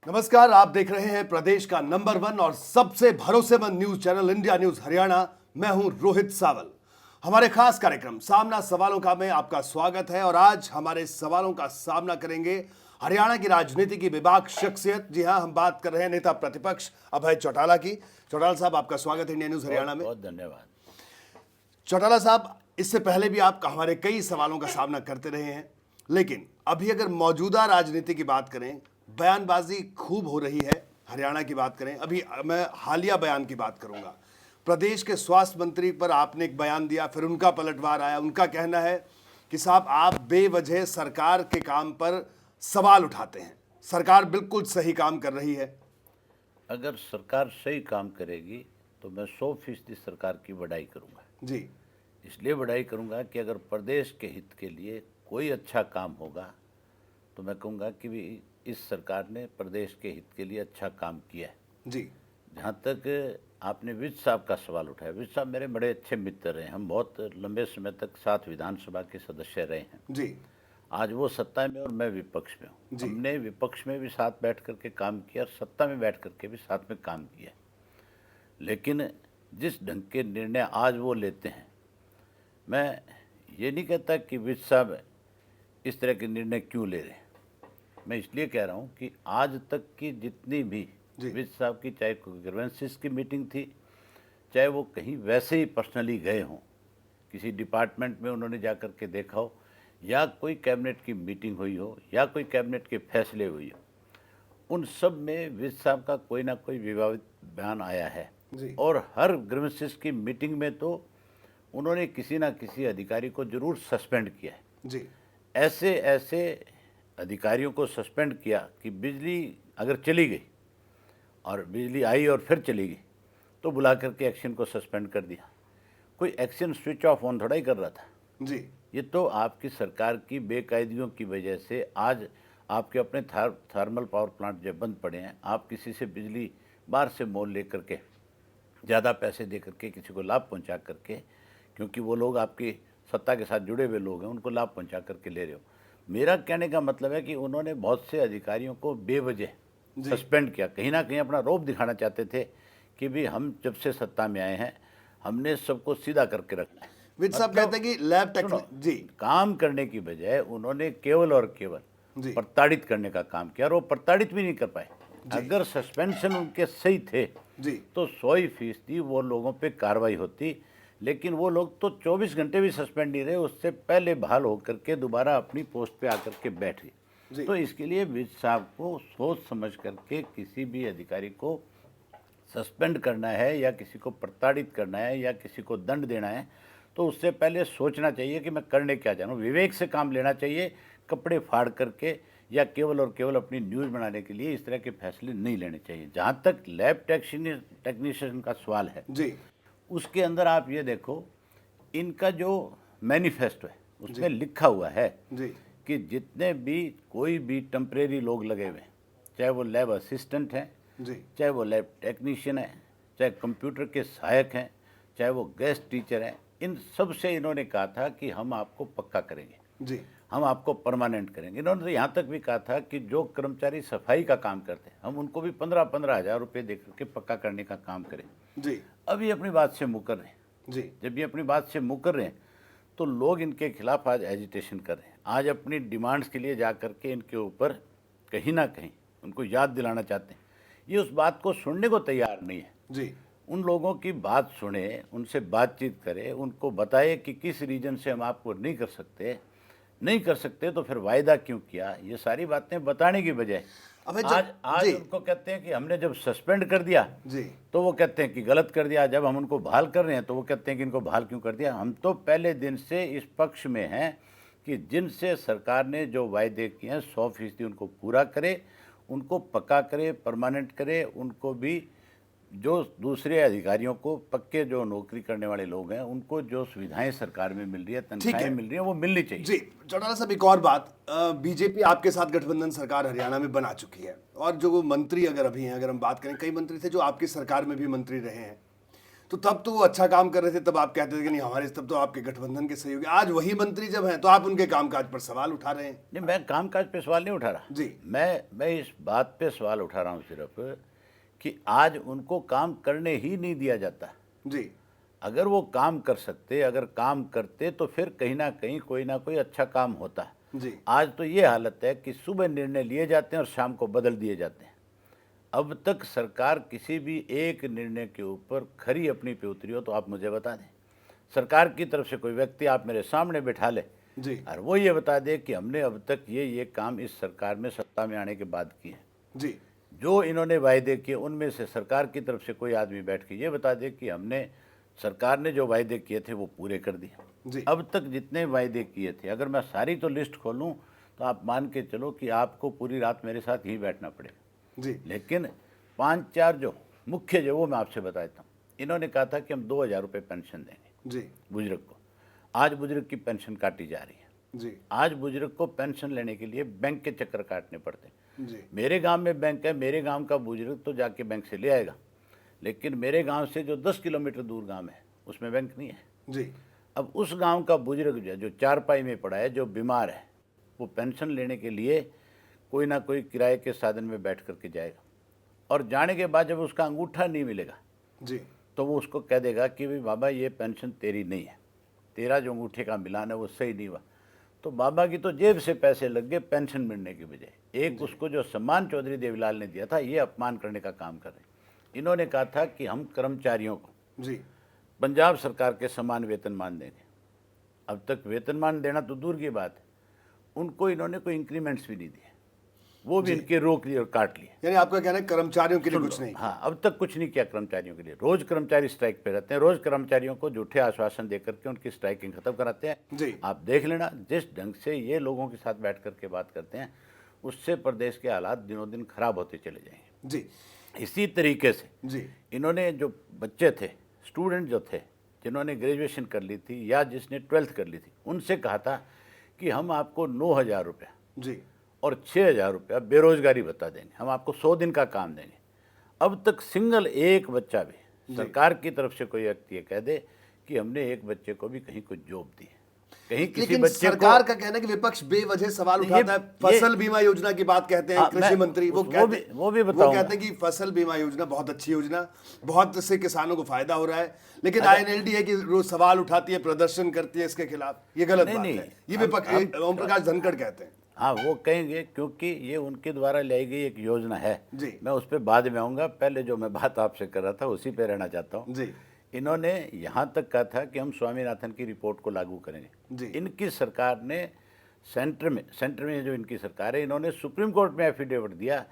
नमस्कार, आप देख रहे हैं प्रदेश का नंबर 1 और सबसे भरोसेमंद news channel India news Haryana. मैं हूं रोहित सावल। हमारे खास कार्यक्रम सामना सवालों का में आपका स्वागत है और आज हमारे सवालों का सामना करेंगे हरियाणा की राजनीति की बेबाक शख्सियत। जी हां, हम बात कर रहे हैं नेता प्रतिपक्ष अभय चौटाला की। चौटाला साहब, आपका स्वागत है इंडिया न्यूज हरियाणा में। बहुत धन्यवाद। चौटाला साहब, इससे पहले भी आप हमारे कई सवालों का सामना करते रहे हैं, लेकिन अभी अगर मौजूदा राजनीति की बात करें, बयानबाजी खूब हो रही है। हरियाणा की बात करें, अभी मैं हालिया बयान की बात करूंगा। प्रदेश के स्वास्थ्य मंत्री पर आपने एक बयान दिया, फिर उनका पलटवार आया। उनका कहना है कि साहब, आप बेवजह सरकार के काम पर सवाल उठाते हैं। सरकार बिल्कुल सही काम कर रही है। अगर सरकार सही काम करेगी तो मैं 100% सरकार की बड़ाई करूंगा। जी, इसलिए बड़ाई करूंगा कि अगर प्रदेश के हित के लिए कोई अच्छा काम होगा तो मैं कहूँगा कि भी इस सरकार ने प्रदेश के हित के लिए अच्छा काम किया है। जी, जहाँ तक आपने विज साहब का सवाल उठाया, विज साहब मेरे बड़े अच्छे मित्र रहे। हम बहुत लंबे समय तक साथ विधानसभा के सदस्य रहे हैं। जी, आज वो सत्ता में और मैं विपक्ष में हूँ। हमने विपक्ष में भी साथ बैठ करके काम किया और सत्ता में बैठ करके भी साथ में काम किया। लेकिन जिस ढंग के निर्णय आज वो लेते हैं, मैं ये नहीं कहता कि विज साहब इस तरह के निर्णय क्यों ले रहे हैं। मैं इसलिए कह रहा हूँ कि आज तक की जितनी भी विज साहब की, चाहे कोई ग्रीवेंसेस की मीटिंग थी, चाहे वो कहीं वैसे ही पर्सनली गए हों, किसी डिपार्टमेंट में उन्होंने जा कर के देखा हो, या कोई कैबिनेट की मीटिंग हुई हो, या कोई कैबिनेट के फैसले हुई हो, उन सब में विज साहब का कोई ना कोई विवादित बयान आया है। और हर ग्रीवेंसेस की मीटिंग में तो उन्होंने किसी ना किसी अधिकारी को जरूर सस्पेंड किया है। जी, ऐसे ऐसे अधिकारियों को सस्पेंड किया कि बिजली अगर चली गई और बिजली आई और फिर चली गई तो बुला करके एक्शन को सस्पेंड कर दिया। कोई एक्शन स्विच ऑफ ऑन थोड़ा ही कर रहा था जी। ये तो आपकी सरकार की बेकायदियों की वजह से आज आपके अपने थर्मल पावर प्लांट जब बंद पड़े हैं, आप किसी से बिजली बाहर से मोल ले करके ज़्यादा पैसे दे करके किसी को लाभ पहुंचा करके, क्योंकि वो लोग आपकी सत्ता के साथ जुड़े हुए लोग हैं, उनको लाभ पहुंचा करके ले रहे हो। मेरा कहने का मतलब है कि उन्होंने बहुत से अधिकारियों को बेवजह सस्पेंड किया। कहीं ना कहीं अपना रौब दिखाना चाहते थे कि भी हम जब से सत्ता में आए हैं हमने सबको सीधा करके रखना है। विज साहब कहते हैं कि लैब टेक्नीशियन जी काम करने की बजाय उन्होंने केवल और केवल प्रताड़ित करने का काम किया और वो प्रताड़ित भी नहीं कर पाए। अगर सस्पेंशन उनके सही थे तो 100% वो लोगों पे कार्रवाई होती। लेकिन वो लोग तो 24 घंटे भी सस्पेंड नहीं रहे, उससे पहले बहाल होकर के दोबारा अपनी पोस्ट पे आकर के बैठ गए। तो इसके लिए विज साहब को सोच समझ करके किसी भी अधिकारी को सस्पेंड करना है या किसी को प्रताड़ित करना है या किसी को दंड देना है तो उससे पहले सोचना चाहिए कि मैं करने क्या चाह रहा हूँ। विवेक से काम लेना चाहिए। कपड़े फाड़ करके या केवल और केवल अपनी न्यूज़ बनाने के लिए इस तरह के फैसले नहीं लेने चाहिए। जहाँ तक लैब टेक्नीशियन का सवाल है जी, उसके अंदर आप ये देखो, इनका जो मैनिफेस्टो है उसमें लिखा हुआ है कि जितने भी कोई भी टेम्परेरी लोग लगे हुए हैं, चाहे वो लैब असिस्टेंट हैं, चाहे वो लैब टेक्नीशियन है, चाहे कंप्यूटर के सहायक हैं, चाहे वो गेस्ट टीचर हैं, इन सब से इन्होंने कहा था कि हम आपको पक्का करेंगे, हम आपको परमानेंट करेंगे। इन्होंने तो यहाँ तक भी कहा था कि जो कर्मचारी सफाई का काम करते हैं हम उनको भी 15-15 हज़ार रुपये दे करके पक्का करने का काम करें। अब ये अपनी बात से मुकर रहे हैं। जब ये अपनी बात से मुकर रहे हैं तो लोग इनके खिलाफ आज एजिटेशन कर रहे हैं। आज अपनी डिमांड्स के लिए जा करके इनके ऊपर कहीं ना कहीं उनको याद दिलाना चाहते हैं। ये उस बात को सुनने को तैयार नहीं है। उन लोगों की बात सुने, उनसे बातचीत करें, उनको बताए कि किस रीजन से हम आपको नहीं कर सकते तो फिर वायदा क्यों किया। ये सारी बातें बताने की बजाय आज उनको कहते हैं कि हमने जब सस्पेंड कर दिया तो वो कहते हैं कि गलत कर दिया, जब हम उनको बहाल कर रहे हैं तो वो कहते हैं कि इनको बहाल क्यों कर दिया। हम तो पहले दिन से इस पक्ष में हैं कि जिनसे सरकार ने जो वायदे किए हैं 100% उनको पूरा करे, उनको पक्का करे, परमानेंट करे। उनको भी जो दूसरे अधिकारियों को, पक्के जो नौकरी करने वाले लोग हैं, उनको जो सुविधाएं सरकार में मिल रही है, तनख्वाहें मिल रही हैं, वो मिलनी चाहिए। जी चौटाला साहब, एक और बात, बीजेपी आपके साथ गठबंधन सरकार हरियाणा में बना चुकी है और जो मंत्री अगर अभी हैं, अगर हम बात करें, कई मंत्री थे जो आपकी सरकार में भी मंत्री रहे हैं, तो तब तो वो अच्छा काम कर रहे थे, तब आप कहते थे कि नहीं हमारे, तब तो आपके गठबंधन के सहयोगी। आज वही मंत्री जब हैं तो आप उनके कामकाज पर सवाल उठा रहे हैं। नहीं, मैं कामकाज पे सवाल नहीं उठा रहा जी। मैं इस बात पे सवाल उठा रहा हूँ सिर्फ कि आज उनको काम करने ही नहीं दिया जाता। जी। अगर वो काम कर सकते, अगर काम करते तो फिर कहीं ना कहीं कोई ना कोई अच्छा काम होता। जी। आज तो ये हालत है कि सुबह निर्णय लिए जाते हैं और शाम को बदल दिए जाते हैं। अब तक सरकार किसी भी एक निर्णय के ऊपर खरी अपनी पे उतरी हो तो आप मुझे बता दें। सरकार की तरफ से कोई व्यक्ति आप मेरे सामने बिठा ले जी। और वो ये बता दे कि हमने अब तक ये काम इस सरकार में सत्ता में आने के बाद किए हैं। जी। जो इन्होंने वायदे किए उनमें से सरकार की तरफ से कोई आदमी बैठ के ये बता दे कि हमने, सरकार ने जो वायदे किए थे वो पूरे कर दिए। अब तक जितने वायदे किए थे, अगर मैं सारी तो लिस्ट खोलूं तो आप मान के चलो कि आपको पूरी रात मेरे साथ ही बैठना पड़ेगा। जी। लेकिन 5-4 जो मुख्य जो वो मैं आपसे बताता हूँ। इन्होंने कहा था कि हम 2000 रुपये पेंशन देंगे जी बुजुर्ग को। आज बुजुर्ग की पेंशन काटी जा रही है। जी। आज बुजुर्ग को पेंशन लेने के लिए बैंक के चक्कर काटने पड़ते हैं। जी। मेरे गांव में बैंक है, मेरे गांव का बुजुर्ग तो जाके बैंक से ले आएगा, लेकिन मेरे गांव से जो 10 किलोमीटर दूर गांव है उसमें बैंक नहीं है। जी। अब उस गांव का बुजुर्ग जो चारपाई में पड़ा है, जो बीमार है, वो पेंशन लेने के लिए कोई ना कोई किराए के साधन में बैठ करके जाएगा और जाने के बाद जब उसका अंगूठा नहीं मिलेगा जी तो वो उसको कह देगा कि भाई बाबा ये पेंशन तेरी नहीं है, तेरा जो अंगूठे का मिलान है वो सही नहीं हुआ। तो बाबा की तो जेब से पैसे लग गए पेंशन मिलने के बजाय। एक उसको जो सम्मान चौधरी देवीलाल ने दिया था, ये अपमान करने का काम कर रहे हैं। इन्होंने कहा था कि हम कर्मचारियों को जी पंजाब सरकार के समान वेतनमान देंगे। अब तक वेतनमान देना तो दूर की बात है, उनको इन्होंने कोई इंक्रीमेंट्स भी नहीं दिए, वो भी इनके रोक लिए और काट लिए। यानी आपका कहना है कर्मचारियों के लिए कुछ नहीं। हाँ, अब तक कुछ नहीं किया कर्मचारियों के लिए। रोज कर्मचारी स्ट्राइक पे रहते हैं, रोज कर्मचारियों को झूठे आश्वासन देकर के उनकी स्ट्राइकिंग खत्म कराते हैं। जी। आप देख लेना, जिस ढंग से ये लोगों के साथ बैठ करके बात करते हैं उससे प्रदेश के हालात दिनों दिन खराब होते चले जाएंगे। जी। इसी तरीके से जी इन्होंने जो बच्चे थे, स्टूडेंट जो थे, जिन्होंने ग्रेजुएशन कर ली थी या जिसने 12th कर ली थी, उनसे कहा था कि हम आपको 9,000 रुपया जी और 6,000 रुपया बेरोजगारी भत्ता देंगे, हम आपको 100 दिन का काम देंगे। अब तक सिंगल एक बच्चा भी सरकार की तरफ से कोई व्यक्ति कह दे कि हमने एक बच्चे को भी कहीं कोई जॉब दी है, कहीं किसी लेकिन बच्चे सरकार का कहना है कि विपक्ष बेवजह सवाल उठाता है। फसल बीमा योजना की बात कहते हैं कृषि मंत्री, वो कहते हैं कि फसल बीमा योजना बहुत अच्छी योजना, बहुत से किसानों को फायदा हो रहा है, लेकिन आईएनएलडी है कि रोज सवाल उठाती है, प्रदर्शन करती है इसके खिलाफ। ये गलत बात है, ये विपक्ष ओम प्रकाश धनखड़ कहते हैं। हाँ, वो कहेंगे क्योंकि ये उनके द्वारा लाई गई एक योजना है। जी। मैं उस पर बाद में आऊँगा, पहले जो मैं बात आपसे कर रहा था उसी पे रहना चाहता हूँ। जी। इन्होंने यहाँ तक कहा था कि हम स्वामीनाथन की रिपोर्ट को लागू करेंगे। जी। इनकी सरकार ने सेंटर में जो इनकी सरकार है, इन्होंने सुप्रीम कोर्ट में एफिडेविट दिया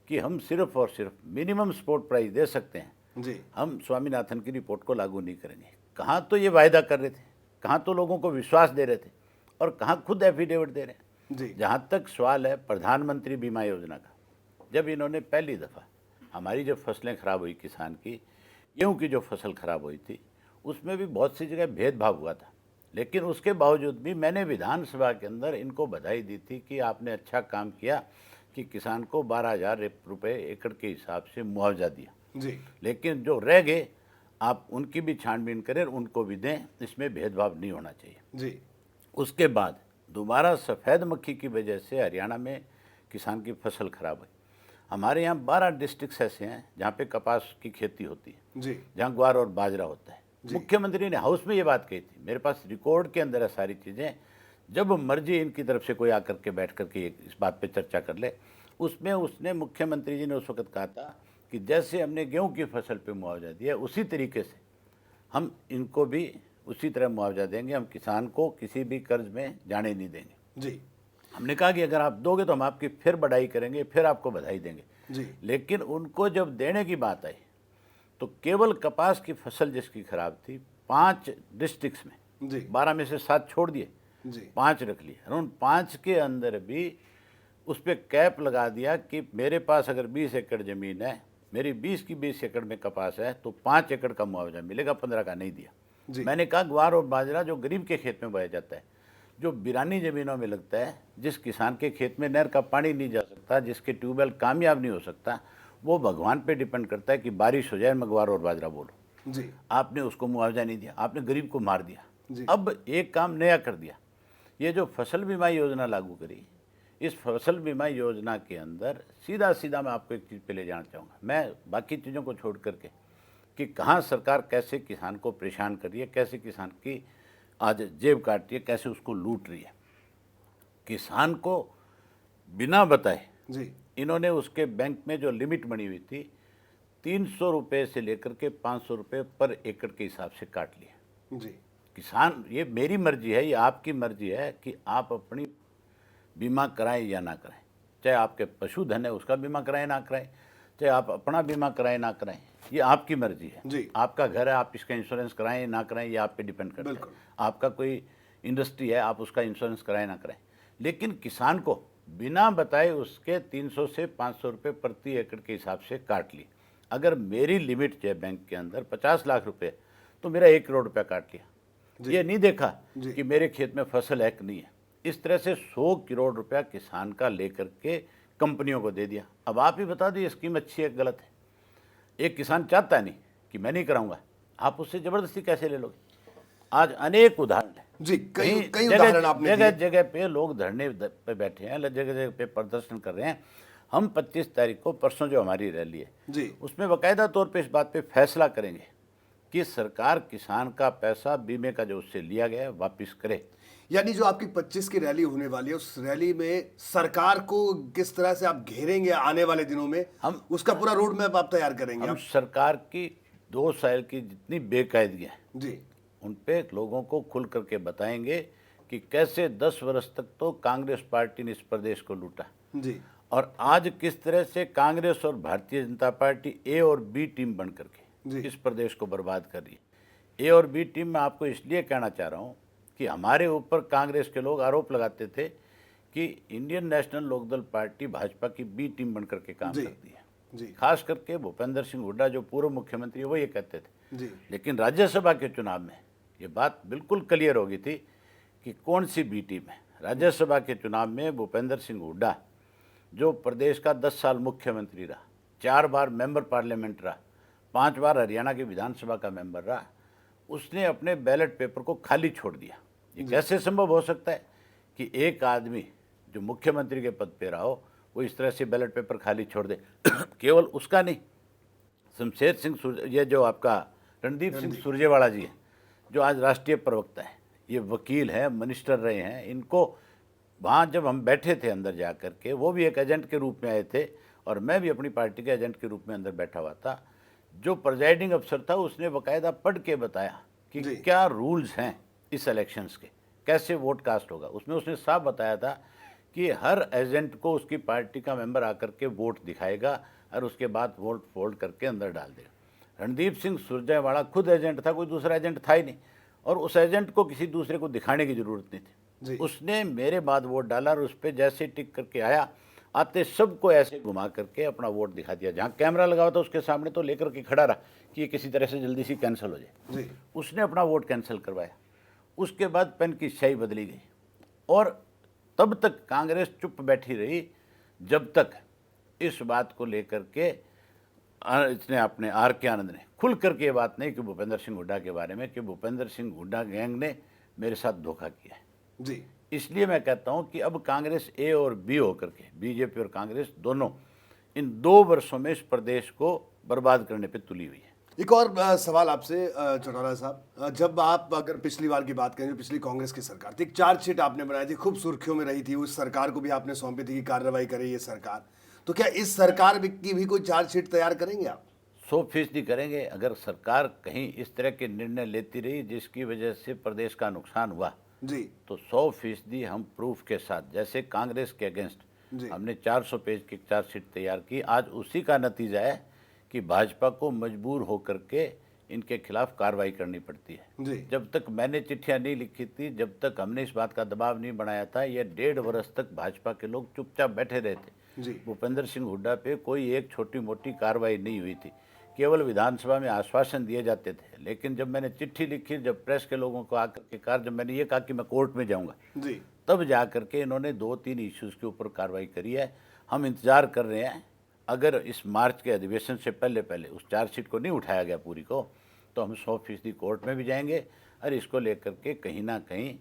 कि हम सिर्फ और सिर्फ मिनिमम सपोर्ट प्राइस दे सकते हैं। जी। हम स्वामीनाथन की रिपोर्ट को लागू नहीं करेंगे। कहाँ तो ये वायदा कर रहे थे, कहाँ तो लोगों को विश्वास दे रहे थे और कहाँ खुद एफिडेविट दे रहे हैं। जी। जहाँ तक सवाल है प्रधानमंत्री बीमा योजना का, जब इन्होंने पहली दफ़ा हमारी जब फसलें खराब हुई, किसान की गेहूँ की जो फसल खराब हुई थी, उसमें भी बहुत सी जगह भेदभाव हुआ था, लेकिन उसके बावजूद भी मैंने विधानसभा के अंदर इनको बधाई दी थी कि आपने अच्छा काम किया कि किसान को 12,000 रुपये एकड़ के हिसाब से मुआवजा दिया। जी। लेकिन जो रह गए आप उनकी भी छानबीन करें, उनको भी दें, इसमें भेदभाव नहीं होना चाहिए। जी। उसके बाद दोबारा सफ़ेद मक्खी की वजह से हरियाणा में किसान की फसल खराब हुई। हमारे यहाँ 12 डिस्ट्रिक्ट्स ऐसे हैं जहाँ पे कपास की खेती होती है, जी। जहाँ ग्वार और बाजरा होता है। मुख्यमंत्री ने हाउस में ये बात कही थी, मेरे पास रिकॉर्ड के अंदर है सारी चीज़ें, जब मर्जी इनकी तरफ से कोई आकर के बैठ कर के इस बात पे चर्चा कर ले। उसमें उसने मुख्यमंत्री जी ने उस वक्त कहा था कि जैसे हमने गेहूँ की फसल पे मुआवजा दिया उसी तरीके से हम इनको भी उसी तरह मुआवजा देंगे, हम किसान को किसी भी कर्ज में जाने नहीं देंगे। जी। हमने कहा कि अगर आप दोगे तो हम आपकी फिर बढ़ाई करेंगे, फिर आपको बधाई देंगे। जी। लेकिन उनको जब देने की बात आई तो केवल कपास की फसल जिसकी खराब थी 5 डिस्ट्रिक्ट्स में, जी। 12 में से 7 छोड़ दिए, जी। 5 रख लिए और उन 5 के अंदर भी उस पर कैप लगा दिया कि मेरे पास अगर 20 एकड़ ज़मीन है, मेरी 20 की 20 एकड़ में कपास है तो 5 एकड़ का मुआवजा मिलेगा, 15 का नहीं दिया। मैंने कहा ग्वार और बाजरा जो गरीब के खेत में बोया जाता है, जो बिरानी ज़मीनों में लगता है, जिस किसान के खेत में नहर का पानी नहीं जा सकता, जिसके ट्यूबवेल कामयाब नहीं हो सकता, वो भगवान पे डिपेंड करता है कि बारिश हो जाए मैं ग्वार और बाजरा बोलूँ। जी। आपने उसको मुआवजा नहीं दिया, आपने गरीब को मार जी। दिया। अब एक काम नया कर दिया, ये जो फसल बीमा योजना लागू करी, इस फसल बीमा योजना के अंदर सीधा सीधा मैं आपको एक चीज़ पे ले जाना चाहूँगा, मैं बाकी चीज़ों को छोड़ करके, कि कहाँ सरकार कैसे किसान को परेशान कर रही है, कैसे किसान की आज जेब काट रही है, कैसे उसको लूट रही है। किसान को बिना बताए जी। इन्होंने उसके बैंक में जो लिमिट बनी हुई थी 300 रुपये से लेकर के 500 रुपये पर एकड़ के हिसाब से काट लिए। जी। किसान, ये मेरी मर्जी है, ये आपकी मर्जी है कि आप अपनी बीमा कराएं या ना कराएं, चाहे आपके पशुधन है उसका बीमा कराएं ना कराएं, चाहे आप अपना बीमा कराएं ना कराएं, ये आपकी मर्जी है। जी। आपका घर है, आप इसका इंश्योरेंस कराएं ना कराएं, ये आप पे डिपेंड करता है। आपका कोई इंडस्ट्री है, आप उसका इंश्योरेंस कराएं ना कराएं, लेकिन किसान को बिना बताए उसके 300 से 500 रुपये प्रति एकड़ के हिसाब से काट ली। अगर मेरी लिमिट है बैंक के अंदर 50 लाख रुपए, तो मेरा 1 करोड़ रुपया काट लिया। ये नहीं देखा कि मेरे खेत में फसल है कि नहीं है। इस तरह से 100 करोड़ रुपया किसान का लेकर के कंपनियों को दे दिया। अब आप ही बता दो ये स्कीम अच्छी है गलत है। एक किसान चाहता नहीं कि मैं नहीं कराऊंगा, आप उससे जबरदस्ती कैसे ले लोगे? आज अनेक उदाहरण है जी, कई उदाहरण आपने जगह जगह पे लोग धरने पे बैठे हैं, जगह जगह पे प्रदर्शन कर रहे हैं। हम 25 तारीख को, परसों जो हमारी रैली है जी, उसमें बाकायदा तौर पे इस बात पे फैसला करेंगे कि सरकार किसान का पैसा बीमे का जो उससे लिया गया है वापस करे। यानी जो आपकी 25 की रैली होने वाली है, उस रैली में सरकार को किस तरह से आप घेरेंगे आने वाले दिनों में, हम उसका पूरा रोड मैप आप तैयार करेंगे? हम सरकार की 2 साल की जितनी बेकायदगियाँ जी, उन पे लोगों को खुल करके बताएंगे कि कैसे 10 वर्ष तक तो कांग्रेस पार्टी ने इस प्रदेश को लूटा जी, और आज किस तरह से कांग्रेस और भारतीय जनता पार्टी ए और बी टीम बन करके इस प्रदेश को बर्बाद कर रही है। ए और बी टीम में आपको इसलिए कहना चाह रहा हूँ कि हमारे ऊपर कांग्रेस के लोग आरोप लगाते थे कि Indian National Lokdal party Bhajpa की बी टीम बन करके काम करती है। खास करके भूपेंद्र सिंह हुड्डा जो पूर्व मुख्यमंत्री है वो ये कहते थे। लेकिन राज्यसभा के चुनाव में ये बात बिल्कुल क्लियर हो गई थी कि कौन सी बी टीम है। राज्यसभा के चुनाव में भूपेंद्र सिंह हुड्डा जो प्रदेश का 10 साल मुख्यमंत्री रहा, 4 बार मेंबर पार्लियामेंट रहा, 5 बार हरियाणा की विधानसभा का मेंबर रहा, उसने अपने बैलेट पेपर को खाली छोड़ दिया। ये कैसे संभव हो सकता है कि एक आदमी जो मुख्यमंत्री के पद पे रहा हो वो इस तरह से बैलेट पेपर खाली छोड़ दे? केवल उसका नहीं, शमशेर सिंह, ये जो आपका रणदीप सिंह सुरजेवाला जी है जो आज राष्ट्रीय प्रवक्ता है, ये वकील हैं, मिनिस्टर रहे हैं, इनको वहाँ जब हम बैठे थे अंदर जा कर के, वो भी एक एजेंट के रूप में आए थे और मैं भी अपनी पार्टी के एजेंट के रूप में अंदर बैठा हुआ था। जो प्रिजाइडिंग अफसर था उसने बाकायदा पढ़ के बताया कि क्या रूल्स हैं इस इलेक्शंस के, कैसे वोट कास्ट होगा। उसमें उसने साफ बताया था कि हर एजेंट को उसकी पार्टी का मेंबर आकर के वोट दिखाएगा और उसके बाद वोट फोल्ड करके अंदर डाल देगा। रणदीप सिंह सुरजेवाला खुद एजेंट था, कोई दूसरा एजेंट था ही नहीं, और उस एजेंट को किसी दूसरे को दिखाने की जरूरत नहीं थी। उसने मेरे बाद वोट डाला और उस पर जैसे टिक करके आया, आते सबको ऐसे घुमा करके अपना वोट दिखा दिया। जहाँ कैमरा लगा हुआ था उसके सामने तो लेकर के खड़ा रहा कि ये किसी तरह से जल्दी सी कैंसिल हो जाए। उसने अपना वोट कैंसिल करवाया। उसके बाद पेन की स्याही बदली गई और तब तक कांग्रेस चुप बैठी रही जब तक इस बात को लेकर के इसने अपने आर के आनंद ने खुल करके ये बात नहीं कि भूपेंद्र सिंह हुड्डा के बारे में कि भूपेंद्र सिंह हुड्डा गैंग ने मेरे साथ धोखा किया है। जी, इसलिए मैं कहता हूं कि अब कांग्रेस ए और बी होकर के, बीजेपी और कांग्रेस दोनों इन 2 वर्षों में इस प्रदेश को बर्बाद करने पे तुली हुई है। एक और सवाल आपसे चौटाला साहब, जब आप अगर पिछली बार की बात करें, पिछली कांग्रेस की सरकार थी, एक चार्जशीट आपने बनाई थी, खूब सुर्खियों में रही थी, उस सरकार को भी आपने सौंपी थी कि कार्रवाई करे ये सरकार, तो क्या इस सरकार की भी कोई चार्जशीट तैयार करेंगे आप? 100% करेंगे। अगर सरकार कहीं इस तरह के निर्णय लेती रही जिसकी वजह से प्रदेश का नुकसान हुआ जी, तो 100% हम प्रूफ के साथ, जैसे कांग्रेस के अगेंस्ट हमने 400 पेज की चार्जशीट तैयार की, आज उसी का नतीजा है कि भाजपा को मजबूर होकर के इनके खिलाफ कार्रवाई करनी पड़ती है। जब तक मैंने चिट्ठियां नहीं लिखी थी, जब तक हमने इस बात का दबाव नहीं बनाया था, ये 1.5 वर्ष तक भाजपा के लोग चुपचाप बैठे रहे थे। भूपेंद्र सिंह हुड्डा पे कोई एक छोटी मोटी कार्रवाई नहीं हुई थी, केवल विधानसभा में आश्वासन दिए जाते थे। लेकिन जब मैंने चिट्ठी लिखी, जब प्रेस के लोगों को आकर के कहा, जब मैंने ये कहा कि मैं कोर्ट में जाऊंगा, तब जा करके इन्होंने 2-3 इश्यूज़ के ऊपर कार्रवाई करी है। हम इंतज़ार कर रहे हैं, अगर इस मार्च के अधिवेशन से पहले पहले उस चार्जशीट को नहीं उठाया गया पूरी को, तो हम 100% कोर्ट में भी जाएंगे और इसको लेकर के कहीं ना कहीं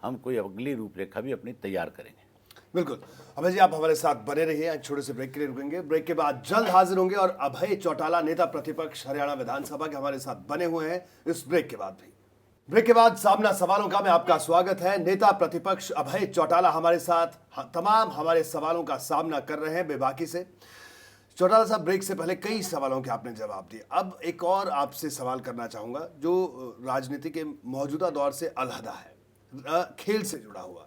हम कोई अगली रूपरेखा भी अपनी तैयार करेंगे। बिल्कुल। अभय जी, आप हमारे साथ बने रहिए। आज छोटे से ब्रेक के लिए रुकेंगे, ब्रेक के बाद जल्द हाजिर होंगे। और अभय चौटाला, नेता प्रतिपक्ष हरियाणा विधानसभा के, हमारे साथ बने हुए हैं इस ब्रेक के बाद भी। ब्रेक के बाद सामना सवालों का में आपका स्वागत है। नेता प्रतिपक्ष अभय चौटाला हमारे साथ तमाम हमारे सवालों का सामना कर रहे हैं बेबाकी से। चौटाला साहब, ब्रेक से पहले कई सवालों के आपने जवाब दिए। अब एक और आपसे सवाल करना चाहूंगा जो राजनीति के मौजूदा दौर से अलहदा है, खेल से जुड़ा हुआ।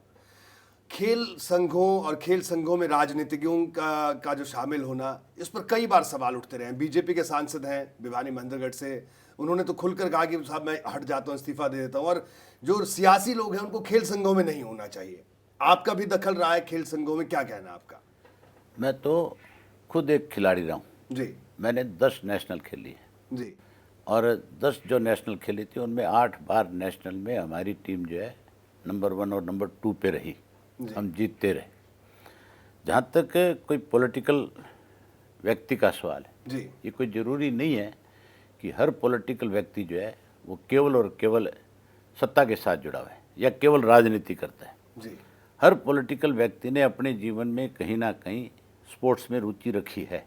खेल संघों और खेल संघों में राजनीतिज्ञों का जो शामिल होना, इस पर कई बार सवाल उठते रहे हैं। बीजेपी के सांसद हैं भिवानी महेंद्रगढ़ से, उन्होंने तो खुलकर कहा कि साहब मैं हट जाता हूं, इस्तीफा दे देता हूं। और जो सियासी लोग हैं उनको खेल संघों में नहीं होना चाहिए। आपका भी दखल रहा है खेल संघों में, क्या कहना है आपका? मैं तो खुद एक खिलाड़ी रहा हूँ जी। मैंने 10 नेशनल खेली है जी। और 10 जो नेशनल खेली थी उनमें 8 बार नेशनल में हमारी टीम जो है नंबर 1 और नंबर 2 पे रही। हम जीतते रहे। जहाँ तक कोई पॉलिटिकल व्यक्ति का सवाल है जी, ये कोई ज़रूरी नहीं है कि हर पॉलिटिकल व्यक्ति जो है वो केवल और केवल सत्ता के साथ जुड़ा हुआ है या केवल राजनीति करता है। जी, हर पॉलिटिकल व्यक्ति ने अपने जीवन में कहीं ना कहीं स्पोर्ट्स में रुचि रखी है।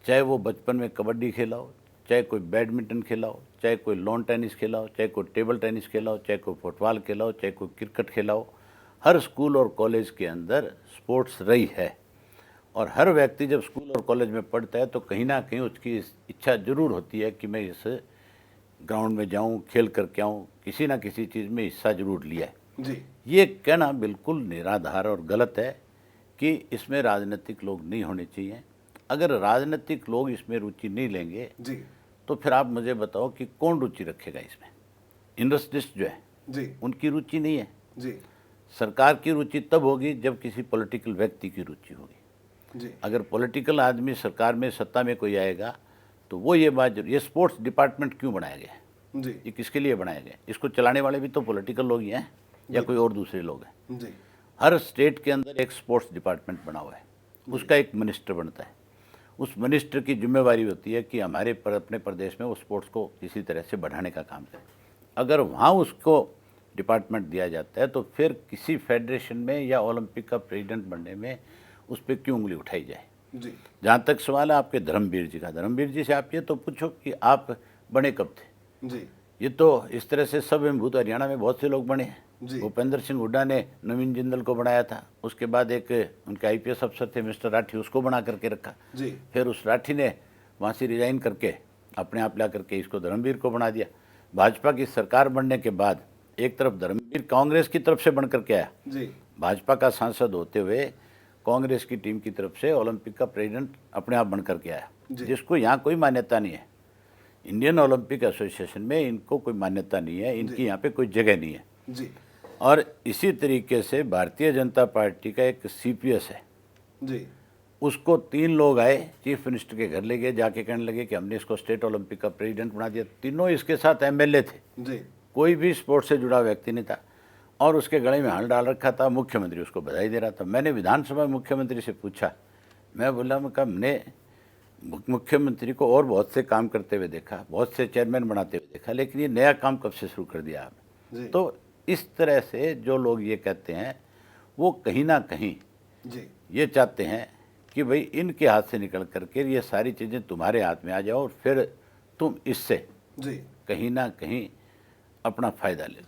चाहे वो बचपन में कबड्डी खेला हो, चाहे कोई बैडमिंटन खेला हो, चाहे कोई लॉन टेनिस खेला हो, चाहे कोई टेबल टेनिस खेला हो, चाहे कोई फुटबॉल खेला हो, चाहे कोई क्रिकेट खेला हो। हर स्कूल और कॉलेज के अंदर स्पोर्ट्स रही है और हर व्यक्ति जब स्कूल और कॉलेज में पढ़ता है तो कहीं ना कहीं उसकी इच्छा ज़रूर होती है कि मैं इस ग्राउंड में जाऊं, खेल करके आऊँ, किसी ना किसी चीज़ में हिस्सा जरूर लिया है। जी, ये कहना बिल्कुल निराधार और गलत है कि इसमें राजनीतिक लोग नहीं होने चाहिए। अगर राजनीतिक लोग इसमें रुचि नहीं लेंगे जी, तो फिर आप मुझे बताओ कि कौन रुचि रखेगा इसमें? इंडस्ट्रिस्ट जो है जी, उनकी रुचि नहीं है। जी, सरकार की रुचि तब होगी जब किसी पॉलिटिकल व्यक्ति की रुचि होगी। जी, अगर पॉलिटिकल आदमी सरकार में सत्ता में कोई आएगा तो वो ये स्पोर्ट्स डिपार्टमेंट क्यों बनाया गया है? जी, ये किसके लिए बनाया गया? इसको चलाने वाले भी तो पॉलिटिकल लोग ही हैं या कोई और दूसरे लोग हैं? जी, हर स्टेट के अंदर एक स्पोर्ट्स डिपार्टमेंट बना हुआ है, उसका एक मिनिस्टर बनता है। उस मिनिस्टर की जिम्मेवारी होती है कि अपने प्रदेश में वो स्पोर्ट्स को किसी तरह से बढ़ाने का काम करें। अगर वहाँ उसको डिपार्टमेंट दिया जाता है तो फिर किसी फेडरेशन में या ओलंपिक का प्रेसिडेंट बनने में उस पर क्यों उंगली उठाई जाए? जी, जहाँ तक सवाल है आपके धर्मवीर जी का, धर्मवीर जी से आप ये तो पूछो कि आप बने कब थे? जी, ये तो इस तरह से सब भूत हरियाणा में बहुत से लोग बने हैं। जी। भूपेंद्र सिंह हुड्डा ने नवीन जिंदल को बनाया था, उसके बाद एक उनके आईपीएस अफसर थे मिस्टर राठी, उसको बना करके रखा। जी, फिर उस राठी ने वहाँ से रिजाइन करके अपने आप ला करके इसको धर्मवीर को बना दिया। भाजपा की सरकार बनने के बाद एक तरफ धर्मवीर कांग्रेस की तरफ से बन करके आया, जी, भाजपा का सांसद होते हुए कांग्रेस की टीम की तरफ से ओलंपिक का प्रेसिडेंट अपने आप बन करके आया, जिसको यहाँ कोई मान्यता नहीं है। इंडियन ओलंपिक एसोसिएशन में इनको कोई मान्यता नहीं है, इनकी यहाँ पे कोई जगह नहीं है। जी, और इसी तरीके से भारतीय जनता पार्टी का एक सीपीएस है, जी, उसको 3 लोग आए, चीफ मिनिस्टर के घर ले गए, जाके कहने लगे कि हमने इसको स्टेट ओलंपिक का प्रेसिडेंट बना दिया। तीनों इसके साथ एमएलए थे, जी, कोई भी स्पोर्ट्स से जुड़ा व्यक्ति नहीं था और उसके गले में हाथ डाल रखा था। मुख्यमंत्री उसको बधाई दे रहा था। मैंने विधानसभा में मुख्यमंत्री से पूछा, मैं बोला मैं कहा हमने मुख्यमंत्री को और बहुत से काम करते हुए देखा, बहुत से चेयरमैन बनाते हुए देखा, लेकिन ये नया काम कब से शुरू कर दिया आपने? तो इस तरह से जो लोग ये कहते हैं वो कहीं ना कहीं जी, ये चाहते हैं कि भाई इनके हाथ से निकल करके ये सारी चीज़ें तुम्हारे हाथ में आ जाओ और फिर तुम इससे जी। कहीं ना कहीं अपना फायदा ले।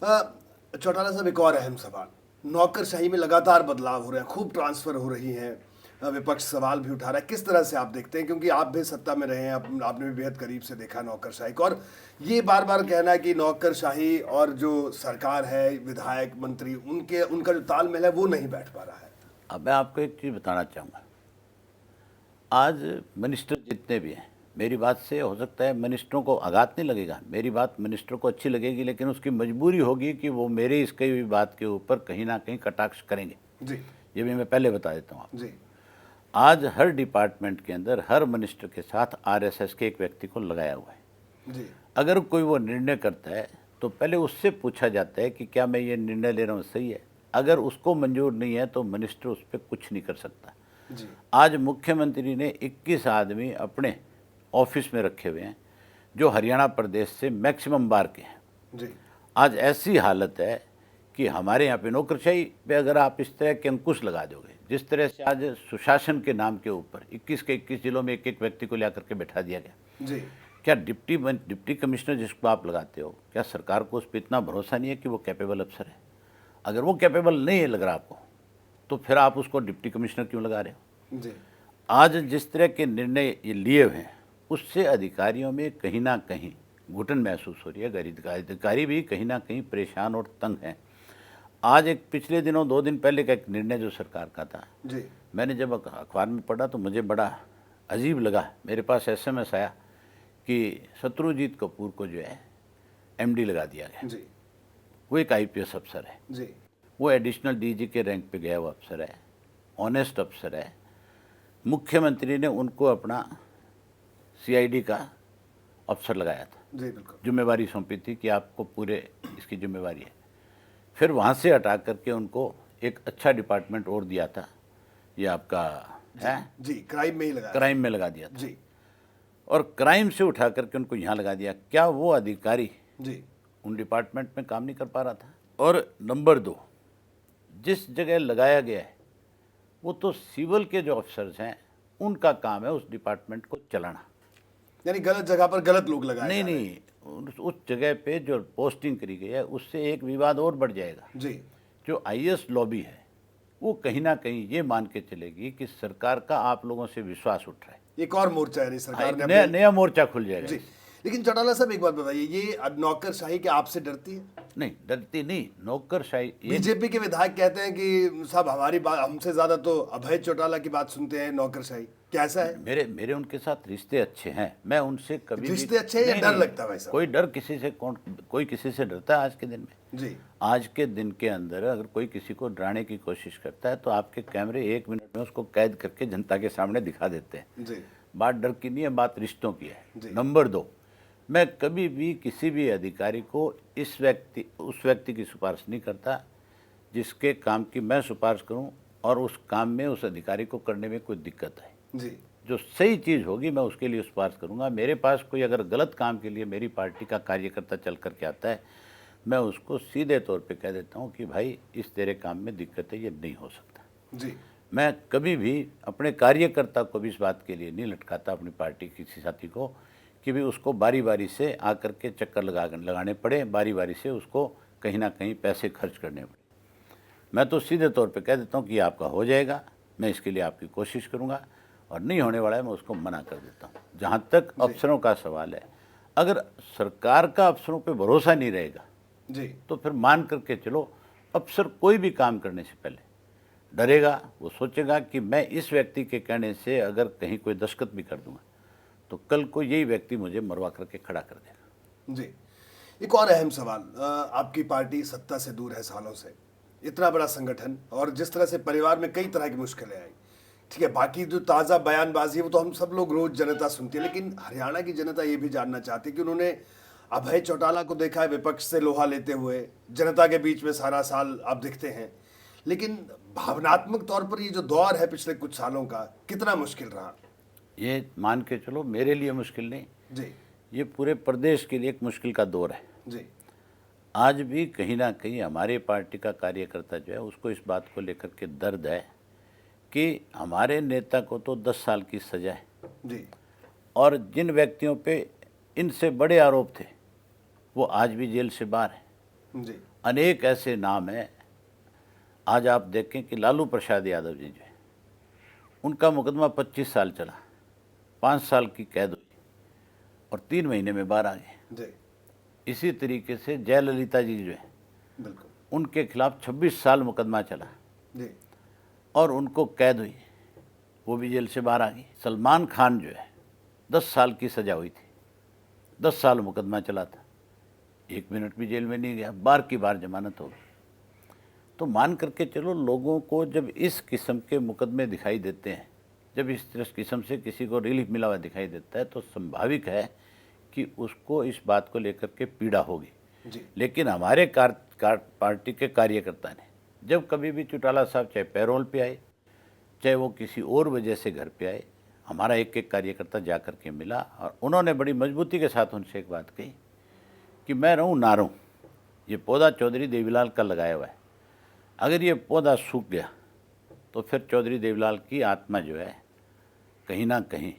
चौटाला साहब, एक और अहम सवाल, नौकरशाही में लगातार बदलाव हो रहे हैं, खूब ट्रांसफर हो रही हैं, विपक्ष सवाल भी उठा रहा है। किस तरह से आप देखते हैं, क्योंकि आप भी सत्ता में रहे हैं, आपने भी बेहद करीब से देखा नौकरशाही को, और ये बार बार कहना है कि नौकरशाही और जो सरकार है, विधायक मंत्री, उनका जो तालमेल है वो नहीं बैठ पा रहा है। अब मैं आपको एक चीज़ बताना चाहूँगा, आज मिनिस्टर जितने भी हैं, मेरी बात से हो सकता है मिनिस्टरों को आघात नहीं लगेगा, मेरी बात मिनिस्टर को अच्छी लगेगी, लेकिन उसकी मजबूरी होगी कि वो मेरी इस कई हुई बात के ऊपर कहीं ना कहीं कटाक्ष करेंगे। जी, ये भी मैं पहले बता देता हूँ आपको। जी, आज हर डिपार्टमेंट के अंदर हर मिनिस्टर के साथ आरएसएस के एक व्यक्ति को लगाया हुआ है। जी, अगर कोई वो निर्णय करता है तो पहले उससे पूछा जाता है कि क्या मैं ये निर्णय ले रहा हूँ सही है। अगर उसको मंजूर नहीं है तो मिनिस्टर उस पर कुछ नहीं कर सकता। जी, आज मुख्यमंत्री ने 21 आदमी अपने ऑफिस में रखे हुए हैं जो हरियाणा प्रदेश से मैक्सिमम बार के हैं। जी। आज ऐसी हालत है कि हमारे यहाँ पे नौकरशाही पे अगर आप इस तरह के अंकुश लगा दोगे, जिस तरह से आज सुशासन के नाम के ऊपर 21 के 21 जिलों में एक एक व्यक्ति को लेकर के बैठा दिया गया। जी। क्या डिप्टी कमिश्नर जिसको आप लगाते हो, क्या सरकार को उस पर इतना भरोसा नहीं है कि वो कैपेबल अफसर है? अगर वो कैपेबल नहीं है लग रहा आपको, तो फिर आप उसको डिप्टी कमिश्नर क्यों लगा रहे हो? जी। आज जिस तरह के निर्णय ये लिए हुए हैं, उससे अधिकारियों में कहीं ना कहीं घुटन महसूस हो रही है। अधिकारी भी कहीं ना कहीं परेशान और तंग हैं। आज एक पिछले दिनों 2 दिन पहले का एक निर्णय जो सरकार का था, जी। मैंने जब अखबार में पढ़ा तो मुझे बड़ा अजीब लगा। मेरे पास SMS आया कि शत्रुजीत कपूर को जो है MD लगा दिया गया। जी। वो एक IPS अफसर है, जी। वो एडिशनल DG के रैंक पे गया हुआ अफसर है, ऑनेस्ट अफसर है। मुख्यमंत्री ने उनको अपना CID का अफसर लगाया था। जी बिल्कुल। जिम्मेवारी सौंपी थी कि आपको पूरे इसकी जिम्मेवारी है। फिर वहाँ से हटा करके उनको एक अच्छा डिपार्टमेंट और दिया था, ये आपका है जी, क्राइम में ही लगाया। क्राइम में लगा दिया था। जी। और क्राइम से उठा करके उनको यहाँ लगा दिया। क्या वो अधिकारी जी। उन डिपार्टमेंट में काम नहीं कर पा रहा था? और नंबर 2, जिस जगह लगाया गया है वो तो सिविल के जो अफसर्स हैं उनका काम है उस डिपार्टमेंट को चलाना। यानी गलत जगह पर गलत लोग लगाए नहीं जा रहे हैं। नहीं, उस जगह पे जो पोस्टिंग करी गई है उससे एक विवाद और बढ़ जाएगा। जी। जो IAS लॉबी है वो कहीं ना कहीं ये मान के चलेगी कि सरकार का आप लोगों से विश्वास उठ रहा है। एक और मोर्चा यानी सरकार ने नया मोर्चा खुल जाएगा। जी। लेकिन चौटाला साहब एक बात बताइए, ये अब नौकरशाही क्या आपसे डरती है? नहीं, डरती नहीं। नौकरशाही बीजेपी के विधायक कहते हैं कि साहब हमारी बात, हमसे ज्यादा तो अभय चौटाला की बात सुनते हैं नौकरशाही। क्या ऐसा है? मेरे उनके साथ रिश्ते अच्छे हैं। मैं उनसे कभी रिश्ते अच्छे हैं या डर लगता है भाई साहब? कोई डर किसी से कोई किसी से डरता है आज के दिन में? जी। आज के दिन के अंदर अगर कोई किसी को डराने की कोशिश करता है तो आपके कैमरे 1 मिनट में उसको कैद करके जनता के सामने दिखा देते हैं। जी। बात डर की नहीं है, बात रिश्तों की है। जी। नंबर 2, मैं कभी भी किसी भी अधिकारी को उस व्यक्ति की सिफारिश नहीं करता जिसके काम की मैं सिफारिश करूं और उस काम में उस अधिकारी को करने में कोई दिक्कत है। जी। जो सही चीज़ होगी मैं उसके लिए सिफारिश करूंगा। मेरे पास कोई अगर गलत काम के लिए मेरी पार्टी का कार्यकर्ता चल करके आता है, मैं उसको सीधे तौर पे कह देता हूं कि भाई इस तेरे काम में दिक्कत है, ये नहीं हो सकता। जी। मैं कभी भी अपने कार्यकर्ता को भी इस बात के लिए नहीं लटकाता, अपनी पार्टी किसी साथी को, कि भी उसको बारी बारी से आकर के चक्कर लगाने पड़े, बारी बारी से उसको कहीं ना कहीं पैसे खर्च करने पड़े। मैं तो सीधे तौर पे कह देता हूँ कि आपका हो जाएगा, मैं इसके लिए आपकी कोशिश करूँगा, और नहीं होने वाला है मैं उसको मना कर देता हूँ। जहाँ तक अफसरों का सवाल है, अगर सरकार का अफसरों पे भरोसा नहीं रहेगा जी, तो फिर मान करके चलो अफसर कोई भी काम करने से पहले डरेगा। वो सोचेगा कि मैं इस व्यक्ति के कहने से अगर कहीं कोई दस्तखत भी कर दूंगा तो कल को यही व्यक्ति मुझे मरवा करके खड़ा कर देगा। जी। एक और अहम सवाल, आपकी पार्टी सत्ता से दूर है सालों से, इतना बड़ा संगठन, और जिस तरह से परिवार में कई तरह की मुश्किलें आई, ठीक है, बाकी जो ताज़ा बयानबाजी है वो तो हम सब लोग रोज जनता सुनती है, लेकिन हरियाणा की जनता ये भी जानना चाहती है कि उन्होंने अभय चौटाला को देखा है विपक्ष से लोहा लेते हुए, जनता के बीच में सारा साल आप दिखते हैं, लेकिन भावनात्मक तौर पर ये जो दौर है पिछले कुछ सालों का, कितना मुश्किल रहा? ये मान के चलो मेरे लिए मुश्किल नहीं जी, ये पूरे प्रदेश के लिए एक मुश्किल का दौर है। जी, आज भी कहीं ना कहीं हमारे पार्टी का कार्यकर्ता जो है उसको इस बात को लेकर के दर्द है कि हमारे नेता को तो 10 साल की सजा है, जी, और जिन व्यक्तियों पे इनसे बड़े आरोप थे वो आज भी जेल से बाहर है। जी, अनेक ऐसे नाम हैं। आज आप देखें कि लालू प्रसाद यादव जी जो है उनका मुकदमा 25 साल चला, 5 साल की कैद हुई और 3 महीने में बाहर आ गए। जी, इसी तरीके से जयललिता जी जो है बिल्कुल, उनके खिलाफ 26 साल मुकदमा चला जी, और उनको कैद हुई, वो भी जेल से बाहर आ गई। सलमान खान जो है 10 साल की सज़ा हुई थी, 10 साल मुकदमा चला था, 1 मिनट भी जेल में नहीं गया, बार की बार जमानत हो गई। तो मान करके चलो लोगों को जब इस किस्म के मुकदमे दिखाई देते हैं, जब इस किस्म से किसी को रिलीफ मिला हुआ दिखाई देता है तो स्वाभाविक है कि उसको इस बात को लेकर के पीड़ा होगी। जी, लेकिन हमारे पार्टी के कार्यकर्ता ने जब कभी भी चौटाला साहब चाहे पैरोल पे आए, चाहे वो किसी और वजह से घर पे आए, हमारा एक एक कार्यकर्ता जा कर के मिला और उन्होंने बड़ी मजबूती के साथ उनसे एक बात कही कि मैं रहूं ना रहूं, ये पौधा चौधरी देवीलाल का लगाया हुआ है, अगर ये पौधा सूख गया तो फिर चौधरी देवीलाल की आत्मा जो है कहीं ना कहीं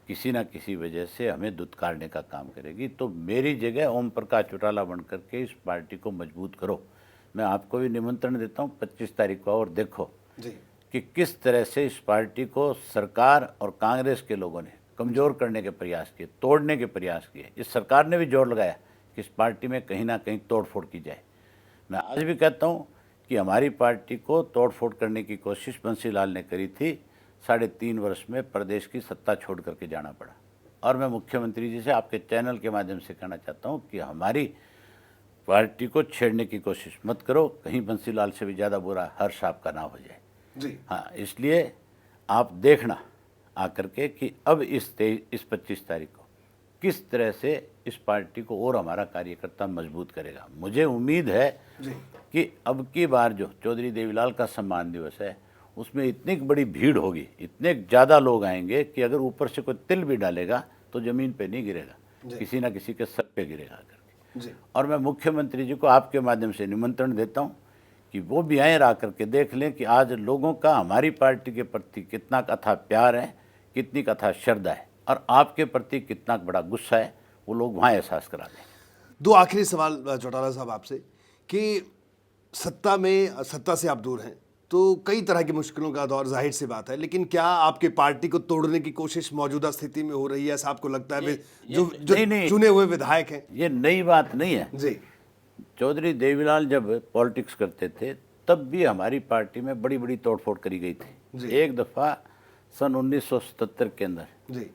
किसी ना किसी वजह से हमें दुत्कारने का काम करेगी। तो मेरी जगह ओम प्रकाश चौटाला बन करके इस पार्टी को मजबूत करो। मैं आपको भी निमंत्रण देता हूँ 25 तारीख को, और देखो जी कि किस तरह से इस पार्टी को सरकार और कांग्रेस के लोगों ने कमज़ोर करने के प्रयास किए, तोड़ने के प्रयास किए। इस सरकार ने भी जोर लगाया कि इस पार्टी में कहीं ना कहीं तोड़फोड़ की जाए। मैं आज भी कहता हूँ कि हमारी पार्टी को तोड़फोड़ करने की कोशिश बंसीलाल ने करी थी, 3.5 वर्ष में प्रदेश की सत्ता छोड़ करके जाना पड़ा। और मैं मुख्यमंत्री जी से आपके चैनल के माध्यम से कहना चाहता हूँ कि हमारी पार्टी को छेड़ने की कोशिश मत करो, कहीं बंसीलाल से भी ज़्यादा बुरा हर्ष आपका ना हो जाए जी। हाँ, इसलिए आप देखना आकर के कि अब इस 25 तारीख को किस तरह से इस पार्टी को और हमारा कार्यकर्ता मजबूत करेगा। मुझे उम्मीद है जी कि अब की बार जो चौधरी देवीलाल का सम्मान दिवस है उसमें इतनी बड़ी भीड़ होगी, इतने ज़्यादा लोग आएंगे कि अगर ऊपर से कोई तिल भी डालेगा तो ज़मीन पे नहीं गिरेगा, किसी ना किसी के सर पे गिरेगा करके। जी। और मैं मुख्यमंत्री जी को आपके माध्यम से निमंत्रण देता हूँ कि वो भी आए, ला करके देख लें कि आज लोगों का हमारी पार्टी के प्रति कितना अथाह प्यार है, कितनी अथाह श्रद्धा है, और आपके प्रति कितना बड़ा गुस्सा है, वो लोग वहाँ एहसास करा दें। 2 आखिरी सवाल चौटाला साहब आपसे कि सत्ता से आप दूर हैं तो कई तरह की मुश्किलों का दौर, जाहिर सी बात है, लेकिन क्या आपके पार्टी को तोड़ने की कोशिश मौजूदा स्थिति में हो रही है, ऐसा आपको लगता है? जो नहीं, चुने हुए विधायक हैं। ये नई बात नहीं है जी। चौधरी देवीलाल जब पॉलिटिक्स करते थे तब भी हमारी पार्टी में बड़ी बड़ी तोड़फोड़ करी गई थी। एक दफ़ा सन 1977 के अंदर जी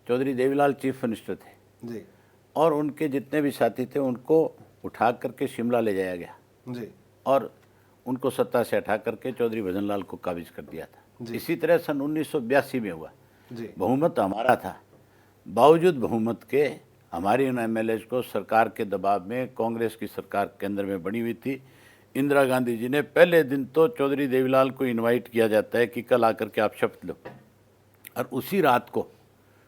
चौधरी देवीलाल चीफ मिनिस्टर थे जी और उनके जितने भी साथी थे उनको उठा करके शिमला ले जाया गया जी और उनको सत्ता से हटा करके चौधरी भजनलाल को काबिज कर दिया था। इसी तरह सन 1982 में हुआ। बहुमत हमारा था, बावजूद बहुमत के हमारी उन एमएलए को सरकार के दबाव में कांग्रेस की सरकार केंद्र में बनी हुई थी। इंदिरा गांधी जी ने पहले दिन तो चौधरी देवीलाल को इनवाइट किया जाता है कि कल आकर के आप शपथ लो, और उसी रात को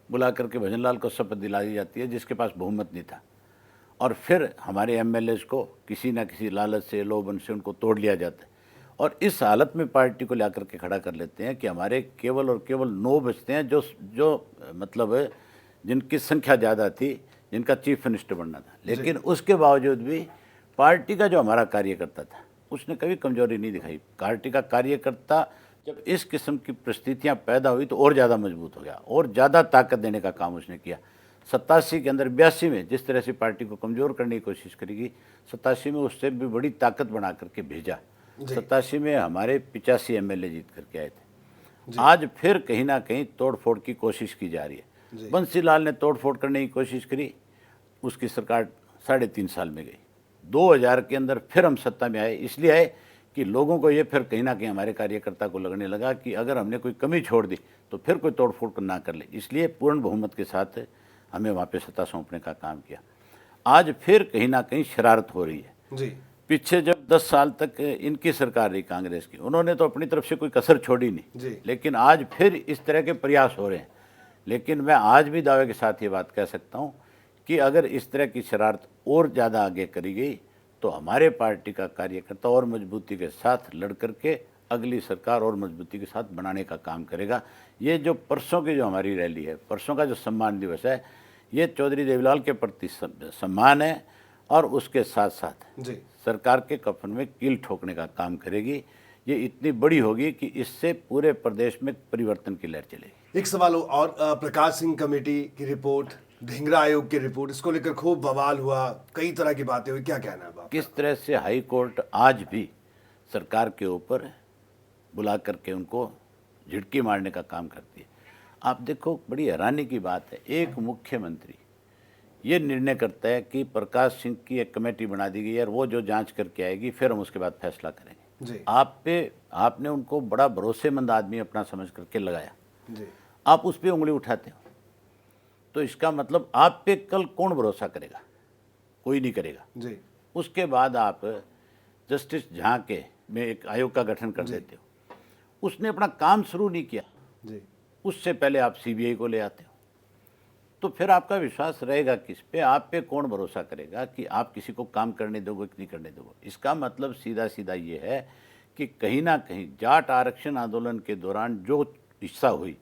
बुला करके भजनलाल को शपथ दिलाई जाती है जिसके पास बहुमत नहीं था। और फिर हमारे एमएलए को किसी न किसी लालच से, लोभन से उनको तोड़ लिया जाता है, और इस हालत में पार्टी को ला करके खड़ा कर लेते हैं कि हमारे केवल और केवल 9 बचते हैं जो मतलब जिनकी संख्या ज़्यादा थी, जिनका चीफ मिनिस्टर बनना था। लेकिन उसके बावजूद भी पार्टी का जो हमारा कार्यकर्ता था उसने कभी कमजोरी नहीं दिखाई। पार्टी का कार्यकर्ता जब इस किस्म की परिस्थितियाँ पैदा हुई तो और ज़्यादा मजबूत हो गया और ज़्यादा ताकत देने का काम उसने किया। 87 के अंदर 82 में जिस तरह से पार्टी को कमज़ोर करने की कोशिश करेगी, 87 में उससे भी बड़ी ताकत बना करके भेजा। 87 में हमारे 85 एमएलए जीत करके आए थे। आज फिर कहीं ना कहीं तोड़फोड़ की कोशिश की जा रही है। बंसीलाल ने तोड़फोड़ करने की कोशिश करी, उसकी सरकार 3.5 साल में गई। 2000 के अंदर फिर हम सत्ता में आए, इसलिए आए कि लोगों को ये फिर कहीं ना कहीं हमारे कार्यकर्ता को लगने लगा कि अगर हमने कोई कमी छोड़ दी तो फिर कोई तोड़फोड़ ना कर ले, इसलिए पूर्ण बहुमत के साथ हमें वहाँ पे सत्ता सौंपने का काम किया। आज फिर कहीं ना कहीं शरारत हो रही है। जी। पीछे जब 10 साल तक इनकी सरकार रही कांग्रेस की, उन्होंने तो अपनी तरफ से कोई कसर छोड़ी नहीं, लेकिन आज फिर इस तरह के प्रयास हो रहे हैं। लेकिन मैं आज भी दावे के साथ ये बात कह सकता हूँ कि अगर इस तरह की शरारत और ज़्यादा आगे करी गई तो हमारे पार्टी का कार्यकर्ता और मजबूती के साथ लड़ करके अगली सरकार और मजबूती के साथ बनाने का काम करेगा। ये जो परसों की जो हमारी रैली है, परसों का जो सम्मान दिवस है, ये चौधरी देवीलाल के प्रति सम्मान है और उसके साथ साथ सरकार के कफन में कील ठोकने का काम करेगी। ये इतनी बड़ी होगी कि इससे पूरे प्रदेश में परिवर्तन की लहर चलेगी। एक सवाल और, प्रकाश सिंह कमेटी की रिपोर्ट, ढींगरा आयोग की रिपोर्ट, इसको लेकर खूब बवाल हुआ, कई तरह की बातें हुई, क्या कहना है आपका? किस तरह से हाई कोर्ट आज भी सरकार के ऊपर बुला करके उनको झिड़की मारने का काम करती है। आप देखो, बड़ी हैरानी की बात है, एक मुख्यमंत्री ये निर्णय करता है कि प्रकाश सिंह की एक कमेटी बना दी गई है और वो जो जांच करके आएगी फिर हम उसके बाद फैसला करेंगे। आपने उनको बड़ा भरोसेमंद आदमी अपना समझ करके लगाया, आप उस पर उंगली उठाते हो, तो इसका मतलब आप पे कल कौन भरोसा करेगा? कोई नहीं करेगा। उसके बाद आप जस्टिस झा के में एक आयोग का गठन कर देते हो। उसने अपना काम शुरू नहीं किया, उससे पहले आप सीबीआई को ले आते हो, तो फिर आपका विश्वास रहेगा किस पे? आप पे कौन भरोसा करेगा कि आप किसी को काम करने दोगे कि नहीं करने दोगे? इसका मतलब सीधा सीधा ये है कि कहीं ना कहीं जाट आरक्षण आंदोलन के दौरान जो हिस्सा हुई,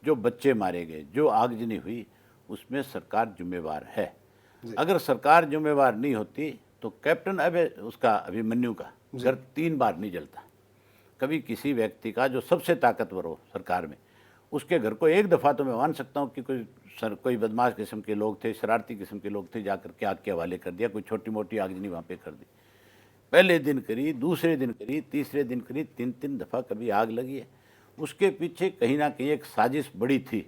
जो बच्चे मारे गए, जो आगजनी हुई, उसमें सरकार जिम्मेवार है। अगर सरकार जिम्मेवार नहीं होती तो कैप्टन उसका अभिमन्यु का घर 3 बार नहीं जलता। कभी किसी व्यक्ति का जो सबसे ताकतवर हो सरकार में, उसके घर को एक दफ़ा तो मैं मान सकता हूँ कि कोई बदमाश किस्म के लोग थे, शरारती किस्म के लोग थे, जाकर के आग के हवाले कर दिया, कोई छोटी मोटी आगजनी वहाँ पे कर दी। पहले दिन करी, दूसरे दिन करी, तीसरे दिन करी, 3-3 दफ़ा कभी आग लगी है। उसके पीछे कहीं ना कहीं एक साजिश बड़ी थी।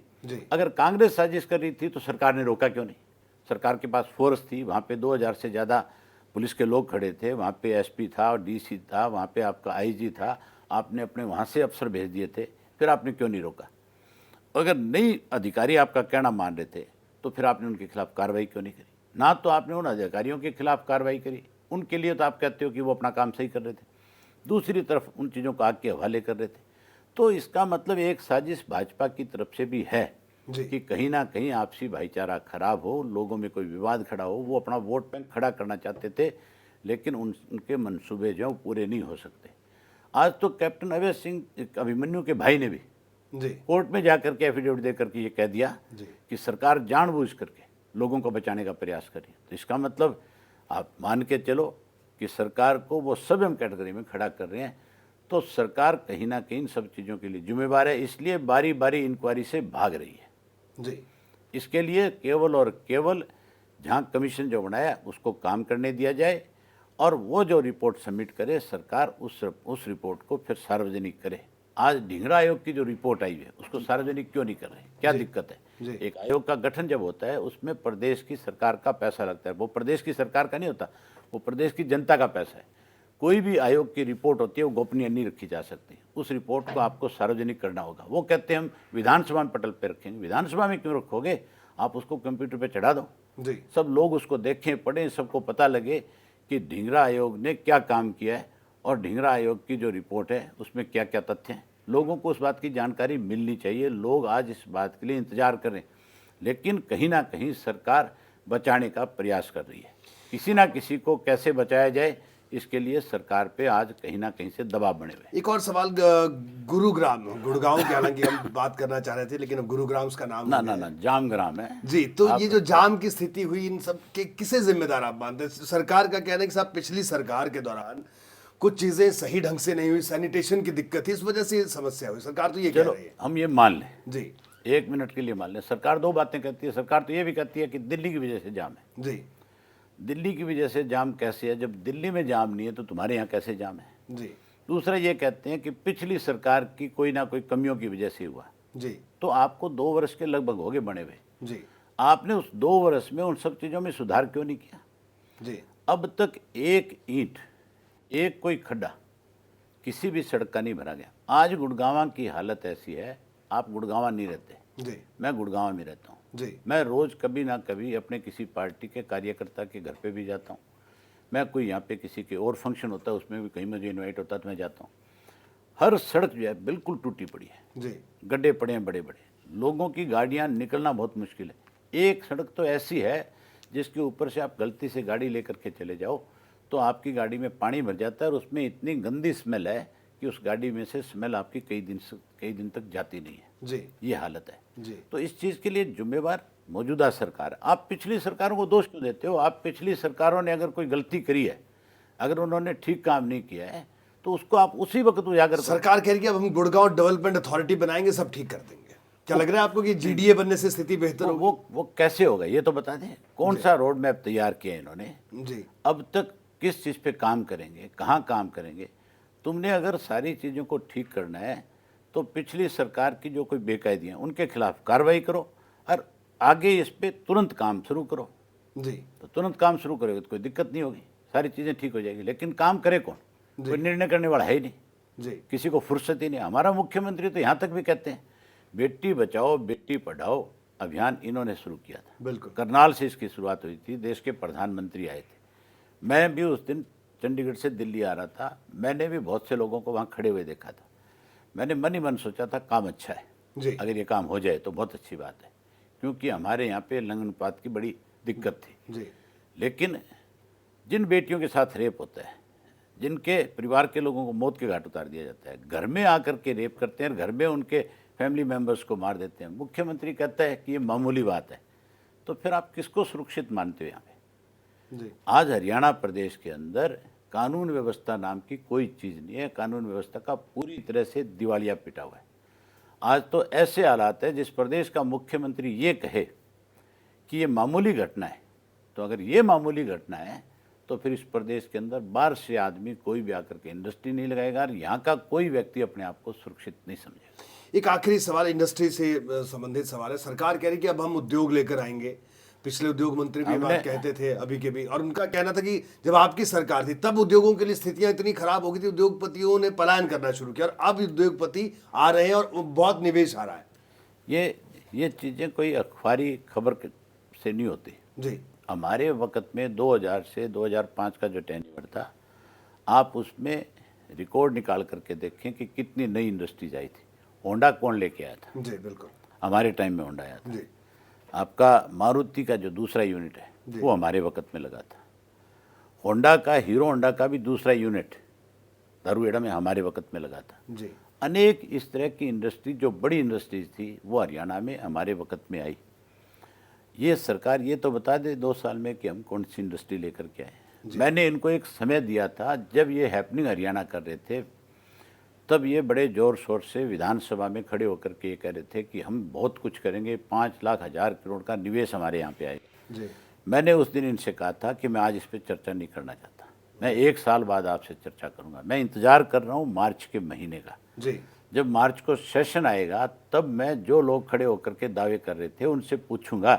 अगर कांग्रेस साजिश कर रही थी तो सरकार ने रोका क्यों नहीं? सरकार के पास फोर्स थी, वहाँ पे 2000 से ज़्यादा पुलिस के लोग खड़े थे, वहाँ पे एसपी था और डीसी था, वहाँ पे आपका आईजी था, आपने अपने वहाँ से अफसर भेज दिए थे, फिर आपने क्यों नहीं रोका? अगर नहीं अधिकारी आपका कहना मान रहे थे तो फिर आपने उनके खिलाफ कार्रवाई क्यों नहीं करी? ना तो आपने उन अधिकारियों के खिलाफ कार्रवाई करी, उनके लिए तो आप कहते हो कि वो अपना काम सही कर रहे थे, दूसरी तरफ उन चीज़ों को आग के हवाले कर रहे थे। तो इसका मतलब एक साजिश भाजपा की तरफ से भी है कि कहीं ना कहीं आपसी भाईचारा खराब हो, लोगों में कोई विवाद खड़ा हो। वो अपना वोट बैंक खड़ा करना चाहते थे, लेकिन उनके मंसूबे जो पूरे नहीं हो सकते। आज तो कैप्टन अवैध सिंह अभिमन्यु के भाई ने भी कोर्ट में जाकर के एफिडेविट दे करके ये कह दिया कि सरकार जानबूझ करके लोगों को बचाने का प्रयास कर रही है। तो इसका मतलब आप मान के चलो कि सरकार को वो सब हम कैटेगरी में खड़ा कर रहे हैं। तो सरकार कहीं ना कहीं इन सब चीज़ों के लिए जिम्मेवार है, इसलिए बारी बारी इंक्वायरी से भाग रही है जी। इसके लिए केवल और केवल जहाँ कमीशन जो बनाया उसको काम करने दिया जाए और वो जो रिपोर्ट सबमिट करे, सरकार उस रिपोर्ट को फिर सार्वजनिक करे। आज ढींगरा आयोग की जो रिपोर्ट आई है उसको सार्वजनिक क्यों नहीं कर रहे? क्या दिक्कत है? एक आयोग का गठन जब होता है उसमें प्रदेश की सरकार का पैसा लगता है, वो प्रदेश की सरकार का नहीं होता, वो प्रदेश की जनता का पैसा है। कोई भी आयोग की रिपोर्ट होती है वो गोपनीय नहीं रखी जा सकती, उस रिपोर्ट को आपको सार्वजनिक करना होगा। वो कहते हैं हम विधानसभा में पटल पर रखेंगे, विधानसभा में क्यों रखोगे? आप उसको कंप्यूटर पे चढ़ा दो, सब लोग उसको देखें, पढ़ें, सबको पता लगे कि ढींगरा आयोग ने क्या काम किया है और ढींगरा आयोग की जो रिपोर्ट है उसमें क्या क्या तथ्य हैं। लोगों को उस बात की जानकारी मिलनी चाहिए। लोग आज इस बात के लिए इंतजार कर रहे हैं, लेकिन कहीं ना कहीं सरकार बचाने का प्रयास कर रही है। किसी ना किसी को कैसे बचाया जाए, इसके लिए सरकार पे आज कहीं ना कहीं से दबाव बने हुए। एक और सवाल, गुरुग्राम, गुड़गांव की हालांकि हम बात करना चाह रहे थे, लेकिन अब गुरुग्राम का नाम ना जामग्राम है जी। तो ये जो जाम की स्थिति हुई, इन सब के किसे जिम्मेदार आप मानते हैं? सरकार का कहना है कि साहब पिछली सरकार के दौरान कुछ चीजें सही ढंग से नहीं हुई, सैनिटेशन की दिक्कत थी, इस वजह से समस्या हुई। सरकार तो ये कह रही है। हम ये मान लें जी, 1 मिनट के लिए मान लें, सरकार 2 बातें कहती है। सरकार तो ये भी कहती है कि दिल्ली की वजह से जाम है। जी, दिल्ली की वजह से जाम कैसे है? जब दिल्ली में जाम नहीं है तो तुम्हारे यहाँ कैसे जाम है? जी, दूसरा ये कहते हैं कि पिछली सरकार की कोई ना कोई कमियों की वजह से हुआ। जी, तो आपको 2 वर्ष के लगभग हो गए बने हुए, जी, आपने उस 2 वर्ष में उन सब चीज़ों में सुधार क्यों नहीं किया? जी, अब तक एक ईंट, एक कोई खड्डा किसी भी सड़क का नहीं भरा गया। आज गुड़गांव की हालत ऐसी है, आप गुड़गांव नहीं रहते जी, मैं गुड़गांव में रहता हूँ जी, मैं रोज़ कभी ना कभी अपने किसी पार्टी के कार्यकर्ता के घर पे भी जाता हूँ। मैं कोई यहाँ पे किसी के और फंक्शन होता है उसमें भी कहीं मुझे इनवाइट होता है तो मैं जाता हूँ। हर सड़क जो है बिल्कुल टूटी पड़ी है जी, गड्ढे पड़े हैं बड़े बड़े, लोगों की गाड़ियाँ निकलना बहुत मुश्किल है। एक सड़क तो ऐसी है जिसके ऊपर से आप गलती से गाड़ी लेकर के चले जाओ तो आपकी गाड़ी में पानी भर जाता है और उसमें इतनी गंदी स्मेल है कि उस गाड़ी में से स्मेल आपकी कई दिन तक जाती नहीं है। जी, ये हालत है जी। तो इस चीज़ के लिए जिम्मेवार मौजूदा सरकार है। आप पिछली सरकारों को दोष क्यों देते हो? आप पिछली सरकारों ने अगर कोई गलती करी है, अगर उन्होंने ठीक काम नहीं किया है तो उसको आप उसी वक्त उजागर करो। सरकार कह रही है अब हम गुड़गांव डेवलपमेंट अथॉरिटी बनाएंगे, सब ठीक कर देंगे। क्या लग रहा है आपको कि जीडीए बनने से स्थिति बेहतर होगी? वो कैसे होगा ये तो बता दें। कौन सा रोड मैप तैयार किया इन्होंने? जी, अब तक किस चीज़ पे काम करेंगे, कहाँ काम करेंगे? तुमने अगर सारी चीज़ों को ठीक करना है तो पिछली सरकार की जो कोई बेकायदियाँ उनके खिलाफ कार्रवाई करो और आगे इस पे तुरंत काम शुरू करो। जी, तो तुरंत काम शुरू करोगे तो कोई दिक्कत नहीं होगी, सारी चीज़ें ठीक हो जाएगी। लेकिन काम करे कौन? कोई निर्णय करने वाला है ही नहीं, जी, किसी को फुर्सत ही नहीं। हमारा मुख्यमंत्री तो यहाँ तक भी कहते हैं बेटी बचाओ बेटी पढ़ाओ अभियान इन्होंने शुरू किया था। बिल्कुल, करनाल से इसकी शुरुआत हुई थी। देश के प्रधानमंत्री आए थे, मैं भी उस दिन चंडीगढ़ से दिल्ली आ रहा था, मैंने भी बहुत से लोगों को वहाँ खड़े हुए देखा था। मैंने मन ही मन सोचा था काम अच्छा है। जी। अगर ये काम हो जाए तो बहुत अच्छी बात है, क्योंकि हमारे यहाँ पे लिंग अनुपात की बड़ी दिक्कत थी। जी। लेकिन जिन बेटियों के साथ रेप होता है, जिनके परिवार के लोगों को मौत के घाट उतार दिया जाता है, घर में आकर के रेप करते हैं, घर में उनके फैमिली मेंबर्स को मार देते हैं, मुख्यमंत्री कहता है कि ये मामूली बात है, तो फिर आप किसको सुरक्षित मानते हो यहाँ पे? जी। आज हरियाणा प्रदेश के अंदर कानून व्यवस्था नाम की कोई चीज़ नहीं है। कानून व्यवस्था का पूरी तरह से दिवालिया पिटा हुआ है। आज तो ऐसे हालात है, जिस प्रदेश का मुख्यमंत्री ये कहे कि ये मामूली घटना है, तो अगर ये मामूली घटना है तो फिर इस प्रदेश के अंदर बाहर से आदमी कोई भी आकर के इंडस्ट्री नहीं लगाएगा और यहाँ का कोई व्यक्ति अपने आप को सुरक्षित नहीं समझेगा। एक आखिरी सवाल इंडस्ट्री से संबंधित सवाल है। सरकार कह रही कि अब हम उद्योग लेकर आएंगे। पिछले उद्योग मंत्री भी बात कहते थे अभी के भी, और उनका कहना था कि जब आपकी सरकार थी तब उद्योगों के लिए स्थितियां इतनी खराब हो गई थी, उद्योगपतियों ने पलायन करना शुरू किया, और अब उद्योगपति आ रहे हैं और बहुत निवेश आ रहा है। ये चीज़ें कोई अखबारी खबर से नहीं होती जी। हमारे वक्त में 2000 से 2005 का जो टेन्योर था, आप उसमें रिकॉर्ड निकाल करके देखें कि कितनी नई इंडस्ट्रीज आई थी। होंडा कौन लेके आया था? जी बिल्कुल, हमारे टाइम में होंडा आया था। जी। आपका मारुति का जो दूसरा यूनिट है वो हमारे वक्त में लगा था। होंडा का, हीरो होंडा का भी दूसरा यूनिट दारूहेड़ा में हमारे वक्त में लगा था। जी। अनेक इस तरह की इंडस्ट्री जो बड़ी इंडस्ट्रीज थी वो हरियाणा में हमारे वक्त में आई। ये सरकार ये तो बता दे 2 साल में कि हम कौन सी इंडस्ट्री लेकर के आए। मैंने इनको एक समय दिया था, जब ये हैपनिंग हरियाणा कर रहे थे तब ये बड़े जोर शोर से विधानसभा में खड़े होकर के ये कह रहे थे कि हम बहुत कुछ करेंगे, 5 लाख हज़ार करोड़ का निवेश हमारे यहाँ पे आएगा। जी। मैंने उस दिन इनसे कहा था कि मैं आज इस पर चर्चा नहीं करना चाहता, मैं 1 साल बाद आपसे चर्चा करूँगा। मैं इंतज़ार कर रहा हूँ मार्च के महीने का। जी। जब मार्च को सेशन आएगा तब मैं जो लोग खड़े होकर के दावे कर रहे थे उनसे पूछूंगा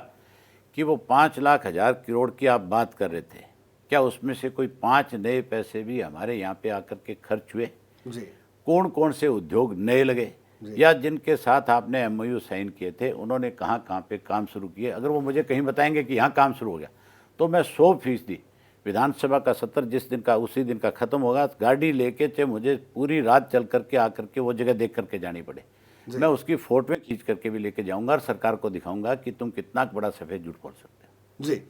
कि वो 5 लाख हज़ार करोड़ की आप बात कर रहे थे, क्या उसमें से कोई 5 नए पैसे भी हमारे यहाँ पे आकर के खर्च हुए? जी। कौन कौन से उद्योग नए लगे, या जिनके साथ आपने MOU साइन किए थे उन्होंने कहाँ कहाँ पे काम शुरू किए? अगर वो मुझे कहीं बताएंगे कि यहाँ काम शुरू हो गया तो मैं 100% विधानसभा का सत्र जिस दिन का उसी दिन का ख़त्म होगा, गाड़ी लेके चाहे मुझे पूरी रात चल करके आकर के वो जगह देख करके जानी पड़े, मैं उसकी फोटो खींच करके भी लेके जाऊंगा और सरकार को दिखाऊंगा कि तुम कितना बड़ा सफ़ेद झूठ बोल सकते हो। जी।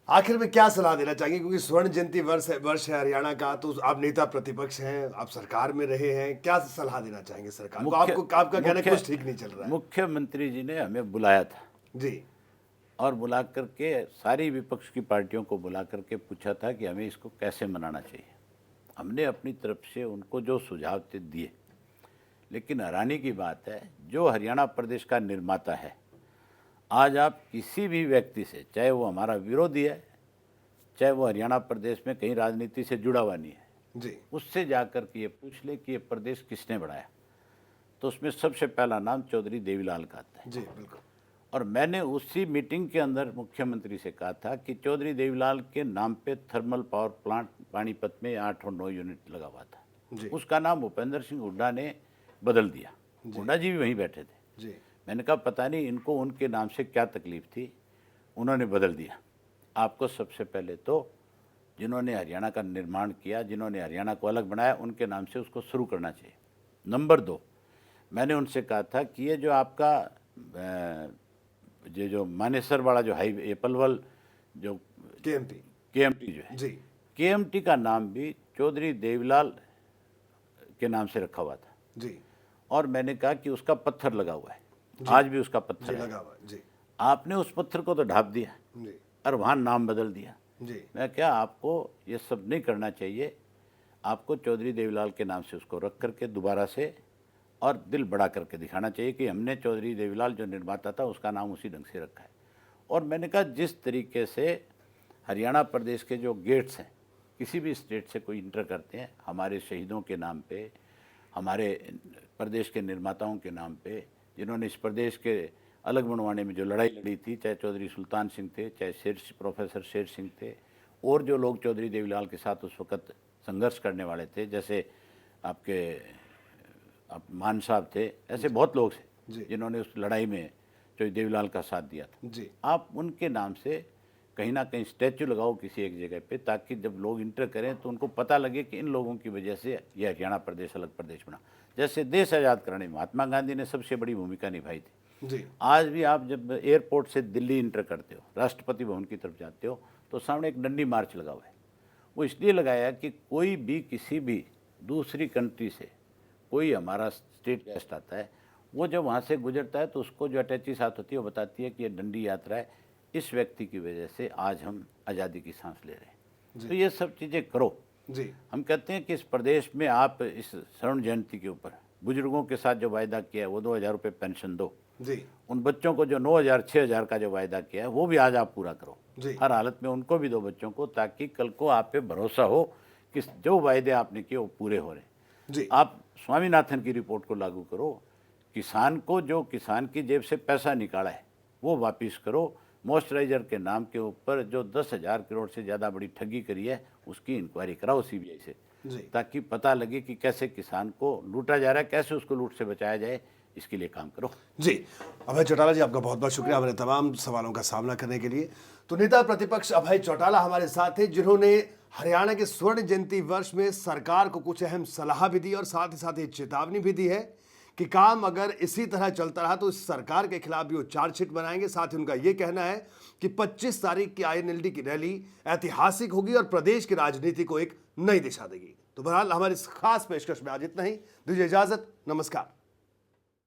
आखिर में क्या सलाह देना चाहेंगे, क्योंकि स्वर्ण जयंती वर्ष है हरियाणा का, तो आप नेता प्रतिपक्ष हैं, आप सरकार में रहे हैं, क्या सलाह देना चाहेंगे सरकार को? आपका कहना कुछ ठीक नहीं चल रहा है। मुख्यमंत्री जी ने हमें बुलाया था जी, और बुला करके सारी विपक्ष की पार्टियों को बुला करके पूछा था कि हमें इसको कैसे मनाना चाहिए। हमने अपनी तरफ से उनको जो सुझाव दिए, लेकिन हैरानी की बात है जो हरियाणा प्रदेश का निर्माता है, आज आप किसी भी व्यक्ति से, चाहे वो हमारा विरोधी है, चाहे वो हरियाणा प्रदेश में कहीं राजनीति से जुड़ा हुआ नहीं है, जी, उससे जाकर के ये पूछ ले कि ये प्रदेश किसने बढ़ाया, तो उसमें सबसे पहला नाम चौधरी देवीलाल का आता है। जी बिल्कुल। और मैंने उसी मीटिंग के अंदर मुख्यमंत्री से कहा था कि चौधरी देवीलाल के नाम पे थर्मल पावर प्लांट पानीपत में 8 और 9 यूनिट लगा हुआ था। जी। उसका नाम भूपेंद्र सिंह हुड्डा ने बदल दिया। हुड्डा जी भी वहीं बैठे थे। जी। मैंने कहा पता नहीं इनको उनके नाम से क्या तकलीफ थी, उन्होंने बदल दिया। आपको सबसे पहले तो जिन्होंने हरियाणा का निर्माण किया, जिन्होंने हरियाणा को अलग बनाया, उनके नाम से उसको शुरू करना चाहिए। नंबर 2, मैंने उनसे कहा था कि ये जो आपका ये जो मानेसर वाला जो हाईवे पलवल जो केएमटी जो है, जी, केएमटी का नाम भी चौधरी देवीलाल के नाम से रखा हुआ था। जी। और मैंने कहा कि उसका पत्थर लगा हुआ है, आज भी उसका पत्थर लगा हुआ है। जी। आपने उस पत्थर को तो ढाप दिया जी। और वहाँ नाम बदल दिया। जी। मैं क्या, आपको ये सब नहीं करना चाहिए, आपको चौधरी देवीलाल के नाम से उसको रख करके दोबारा से और दिल बड़ा करके दिखाना चाहिए कि हमने चौधरी देवीलाल जो निर्माता था उसका नाम उसी ढंग से रखा है। और मैंने कहा जिस तरीके से हरियाणा प्रदेश के जो गेट्स हैं, किसी भी स्टेट से कोई इंटर करते हैं, हमारे शहीदों के नाम पे, हमारे प्रदेश के निर्माताओं के नाम पे, जिन्होंने इस प्रदेश के अलग बनवाने में जो लड़ाई लड़ी थी, चाहे चौधरी सुल्तान सिंह थे, चाहे प्रोफेसर शेर सिंह थे, और जो लोग चौधरी देवीलाल के साथ उस वक़्त संघर्ष करने वाले थे, जैसे आपके मान साहब थे, ऐसे बहुत लोग थे जिन्होंने उस लड़ाई में चौधरी देवीलाल का साथ दिया था। जी। आप उनके नाम से कहीं ना कहीं स्टैचू लगाओ किसी एक जगह पे, ताकि जब लोग इंटर करें तो उनको पता लगे कि इन लोगों की वजह से ये हरियाणा प्रदेश अलग प्रदेश बना। जैसे देश आज़ाद कराने में महात्मा गांधी ने सबसे बड़ी भूमिका निभाई थी। जी। आज भी आप जब एयरपोर्ट से दिल्ली इंटर करते हो, राष्ट्रपति भवन की तरफ जाते हो, तो सामने एक डंडी मार्च लगा हुआ है। वो इसलिए लगाया कि कोई भी किसी भी दूसरी कंट्री से कोई हमारा स्टेट गेस्ट आता है, वो जब वहाँ से गुजरता है तो उसको जो अटैची साथ होती है वो बताती है कि ये डंडी यात्रा है, इस व्यक्ति की वजह से आज हम आज़ादी की सांस ले रहे हैं। तो ये सब चीज़ें करो। जी। हम कहते हैं कि इस प्रदेश में आप इस स्वर्ण जयंती के ऊपर बुजुर्गों के साथ जो वायदा किया है वो 2,000 रुपये पेंशन दो। जी। उन बच्चों को जो 9,000 6,000 का जो वायदा किया है वो भी आज आप पूरा करो। जी। हर हालत में उनको भी दो बच्चों को, ताकि कल को आप पे भरोसा हो कि जो वायदे आपने किए वो पूरे हो रहे हैं। जी। आप स्वामीनाथन की रिपोर्ट को लागू करो। किसान को जो किसान की जेब से पैसा निकाला है वो वापस करो। मॉइस्चराइजर के नाम के ऊपर जो 10,000 करोड़ से ज़्यादा बड़ी ठगी करी है उसकी इंक्वायरी कराओ सीबीआई से, ताकि पता लगे कि कैसे किसान को लूटा जा रहा है, कैसे उसको लूट से बचाया जाए, इसके लिए काम करो। जी। अभय चौटाला जी, आपका बहुत बहुत शुक्रिया हमारे तमाम सवालों का सामना करने के लिए। तो नेता प्रतिपक्ष अभय चौटाला हमारे साथ थे, जिन्होंने हरियाणा के स्वर्ण जयंती वर्ष में सरकार को कुछ अहम सलाह भी दी और साथ ही साथ ये चेतावनी भी दी है कि काम अगर इसी तरह चलता रहा तो इस सरकार के खिलाफ भी वो चार्जशीट बनाएंगे। साथ ही उनका ये कहना है कि 25 तारीख की आईएनएलडी की रैली ऐतिहासिक होगी और प्रदेश की राजनीति को एक नई दिशा देगी। तो बहरहाल हमारी इस खास पेशकश में आज इतना ही। दीजिए इजाजत, नमस्कार।